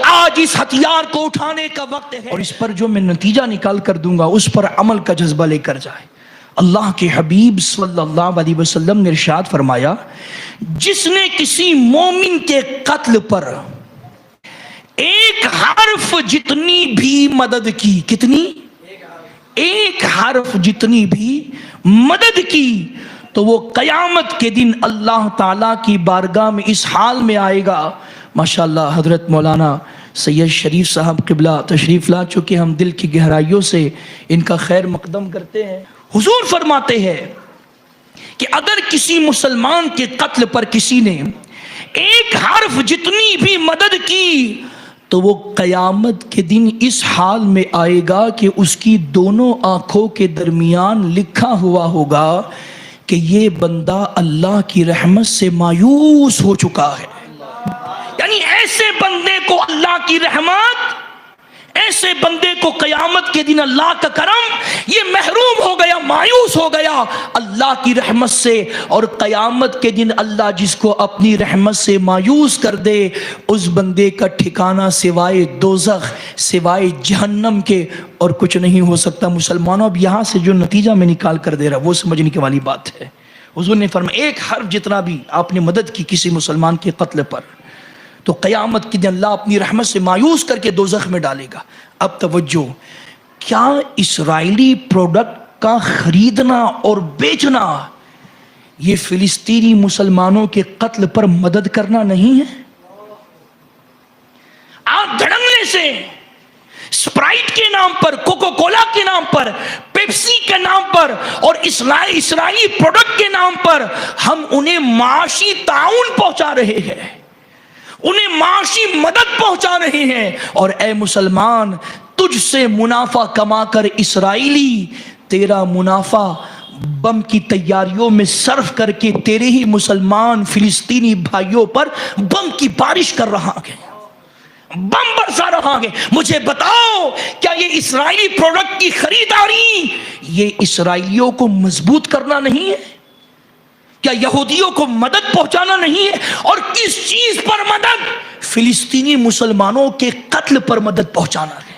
آج اس ہتھیار کو اٹھانے کا وقت ہے، اور اس پر جو میں نتیجہ نکال کر دوں گا اس پر عمل کا جذبہ لے کر جائے۔ اللہ کے حبیب صلی اللہ علیہ وسلم نے ارشاد فرمایا، جس نے کسی مومن کے قتل پر ایک حرف جتنی بھی مدد کی، کتنی؟ ایک حرف جتنی بھی مدد کی، تو وہ قیامت کے دن اللہ تعالیٰ کی بارگاہ میں اس حال میں آئے گا۔ ماشاءاللہ حضرت مولانا سید شریف صاحب قبلہ تشریف لا چکے، ہم دل کی گہرائیوں سے ان کا خیر مقدم کرتے ہیں۔ حضور فرماتے ہیں کہ اگر کسی مسلمان کے قتل پر کسی نے ایک حرف جتنی بھی مدد کی تو وہ قیامت کے دن اس حال میں آئے گا کہ اس کی دونوں آنکھوں کے درمیان لکھا ہوا ہوگا کہ یہ بندہ اللہ کی رحمت سے مایوس ہو چکا ہے۔ یعنی ایسے بندے کو اللہ کی رحمت، ایسے بندے کو قیامت کے دن اللہ کا کرم، یہ محروم ہو گیا، مایوس ہو گیا اللہ کی رحمت سے۔ اور قیامت کے دن اللہ جس کو اپنی رحمت سے مایوس کر دے، اس بندے کا ٹھکانہ سوائے دوزخ، سوائے جہنم کے اور کچھ نہیں ہو سکتا۔ مسلمانوں، اب یہاں سے جو نتیجہ میں نکال کر دے رہا وہ سمجھنے کی والی بات ہے۔ حضور نے فرمایا ایک حرف جتنا بھی آپ نے مدد کی کسی مسلمان کے قتل پر، تو قیامت کے دن اللہ اپنی رحمت سے مایوس کر کے دوزخ میں ڈالے گا۔ اب توجہ، کیا اسرائیلی پروڈکٹ کا خریدنا اور بیچنا یہ فلسطینی مسلمانوں کے قتل پر مدد کرنا نہیں ہے؟ آپ دھڑنگنے سے اسپرائٹ کے نام پر، کوکو کولا کے نام پر، پیپسی کے نام پر اور اسرائیلی پروڈکٹ کے نام پر ہم انہیں معاشی تعاون پہنچا رہے ہیں، انہیں معاشی مدد پہنچا رہے ہیں۔ اور اے مسلمان، تجھ سے منافع کما کر اسرائیلی تیرا منافع بم کی تیاریوں میں صرف کر کے تیرے ہی مسلمان فلسطینی بھائیوں پر بم کی بارش کر رہا ہے، بم برسا رہا ہے۔ مجھے بتاؤ، کیا یہ اسرائیلی پروڈکٹ کی خریداری یہ اسرائیلیوں کو مضبوط کرنا نہیں ہے؟ کیا یہودیوں کو مدد پہنچانا نہیں ہے؟ اور کس چیز پر مدد؟ فلسطینی مسلمانوں کے قتل پر مدد پہنچانا ہے۔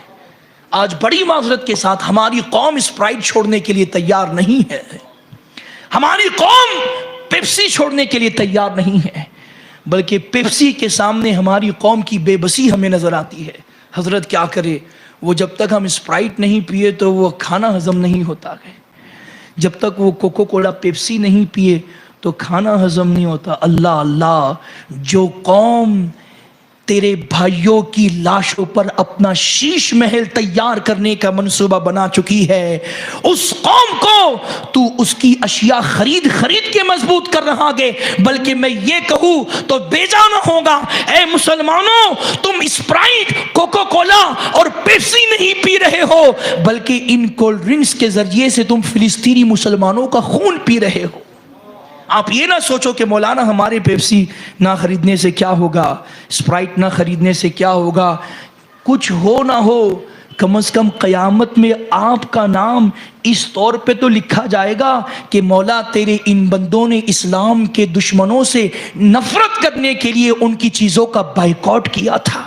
آج بڑی معذرت کے ساتھ ہماری قوم اسپرائٹ چھوڑنے کے لیے تیار نہیں ہے، ہماری قوم پیپسی چھوڑنے کے لیے تیار نہیں ہے، بلکہ پیپسی کے سامنے ہماری قوم کی بے بسی ہمیں نظر آتی ہے۔ حضرت کیا کرے، وہ جب تک ہم اسپرائٹ نہیں پیے تو وہ کھانا ہضم نہیں ہوتا ہے، جب تک وہ کوکو کولا پیپسی نہیں پیے تو کھانا ہضم نہیں ہوتا۔ اللہ اللہ، جو قوم تیرے بھائیوں کی لاشوں پر اپنا شیش محل تیار کرنے کا منصوبہ بنا چکی ہے، اس قوم کو تو اس کی اشیاء خرید کے مضبوط کر رہا ہے۔ بلکہ میں یہ کہوں تو بیجا نہ ہوگا، اے مسلمانوں، تم اسپرائٹ، کوکو کولا اور پیپسی نہیں پی رہے ہو، بلکہ ان کولڈ ڈرنکس کے ذریعے سے تم فلسطینی مسلمانوں کا خون پی رہے ہو۔ آپ یہ نہ سوچو کہ مولانا ہمارے پیپسی نہ خریدنے سے کیا ہوگا، اسپرائٹ نہ خریدنے سے کیا ہوگا۔ کچھ ہو نہ ہو، کم از کم قیامت میں آپ کا نام اس طور پہ تو لکھا جائے گا کہ مولا تیرے ان بندوں نے اسلام کے دشمنوں سے نفرت کرنے کے لیے ان کی چیزوں کا بائیکاٹ کیا تھا۔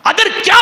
اگر کیا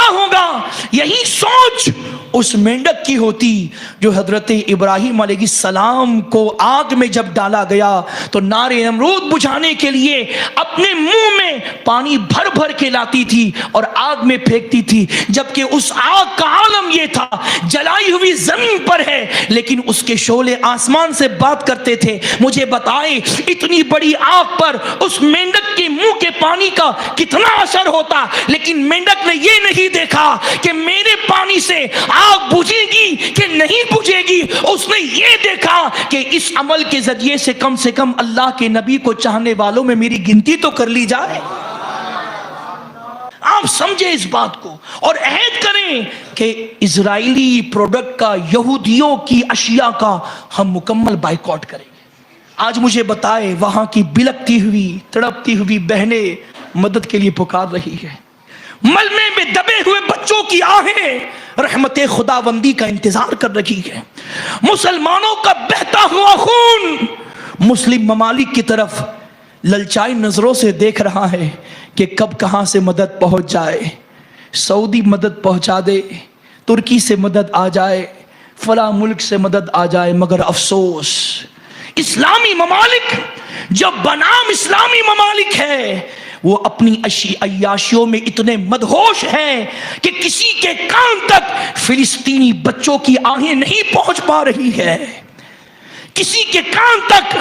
ہوگا، یہی سوچ اس مینڈک کی ہوتی جو حضرت ابراہیم علیہ السلام کو آگ میں جب ڈالا گیا تو نار نمرود بجھانے کے لیے اپنے منہ میں پانی بھر بھر کے لاتی تھی اور آگ میں پھینکتی تھی، جبکہ اس آگ کا عالم یہ تھا جلائی ہوئی زمین پر ہے لیکن اس کے شعلے آسمان سے بات کرتے تھے۔ مجھے بتائیں اتنی بڑی آگ پر اس مینڈک کے منہ کے پانی کا کتنا اثر ہوتا، لیکن مینڈک نے یہ نہیں دیکھا کہ میرے پانی سے آگ بجھے گی کہ نہیں بجھے گی، اس نے یہ دیکھا کہ اس عمل کے ذریعے سے کم اللہ کے نبی کو چاہنے والوں میں میری گنتی تو کر لی جائے۔ آپ سمجھے اس بات کو اور عہد کریں کہ اسرائیلی پروڈکٹ کا، یہودیوں کی اشیاء کا ہم مکمل بائیکاٹ کریں گے۔ آج مجھے بتائے، وہاں کی بلکتی ہوئی تڑپتی ہوئی بہنیں مدد کے لیے پکار رہی ہے، ملمے میں دبے ہوئے بچوں کی آہیں رحمت خداوندی کا انتظار کر رہی ہے، مسلمانوں کا بہتا ہوا خون مسلم ممالک کی طرف للچائی نظروں سے دیکھ رہا ہے کہ کب کہاں سے مدد پہنچ جائے. سعودی مدد پہنچا دے، ترکی سے مدد آ جائے، فلاں ملک سے مدد آ جائے، مگر افسوس اسلامی ممالک جو بنام اسلامی ممالک ہے وہ اپنی عیاشیوں میں اتنے مدہوش ہیں کہ کسی کے کان تک فلسطینی بچوں کی آہیں نہیں پہنچ پا رہی ہے، کسی کے کان تک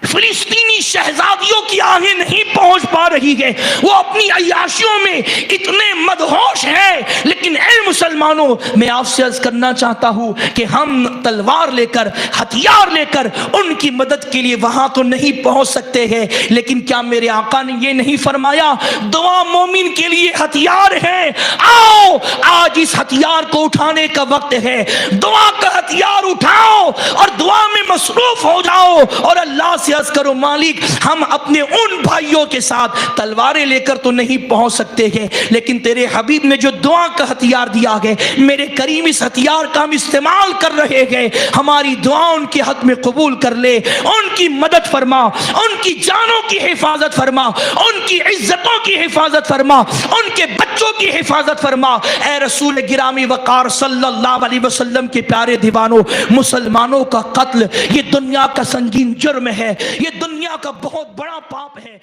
فلسطینی شہزادیوں کی آہیں نہیں پہنچ پا رہی ہے. وہ اپنی عیاشیوں میں اتنے مدہوش ہیں. لیکن اے مسلمانوں، میں آپ سے عرض کرنا چاہتا ہوں کہ ہم تلوار لے کر، ہتھیار لے کر ان کی مدد کے لیے وہاں تو نہیں پہنچ سکتے ہیں، لیکن کیا میرے آقا نے یہ نہیں فرمایا دعا مومن کے لیے ہتھیار ہے؟ آؤ آج اس ہتھیار کو اٹھانے کا وقت ہے. دعا کا ہتھیار اٹھاؤ اور دعا میں مصروف ہو جاؤ اور اللہ سے عرض کرو مالک ہم اپنے ان بھائیوں کے ساتھ تلواریں لے کر تو نہیں پہنچ سکتے ہیں، لیکن تیرے حبیب نے جو دعا کا ہتھیار دیا ہے میرے کریم اس ہتھیار کا ہم استعمال کر رہے ہیں. ہماری دعا ان کے حق میں قبول کر لے، ان کی مدد فرما، ان کی جانوں کی حفاظت فرما، ان کی عزتوں کی حفاظت فرما، ان کے بچوں کی حفاظت فرما. اے رسول گرامی وقار صلی اللہ علیہ وسلم کے پیارے دیوانوں، مسلمانوں کا قتل یہ دنیا کا سنگین جرم ہے، یہ دنیا کا بہت بڑا پاپ ہے.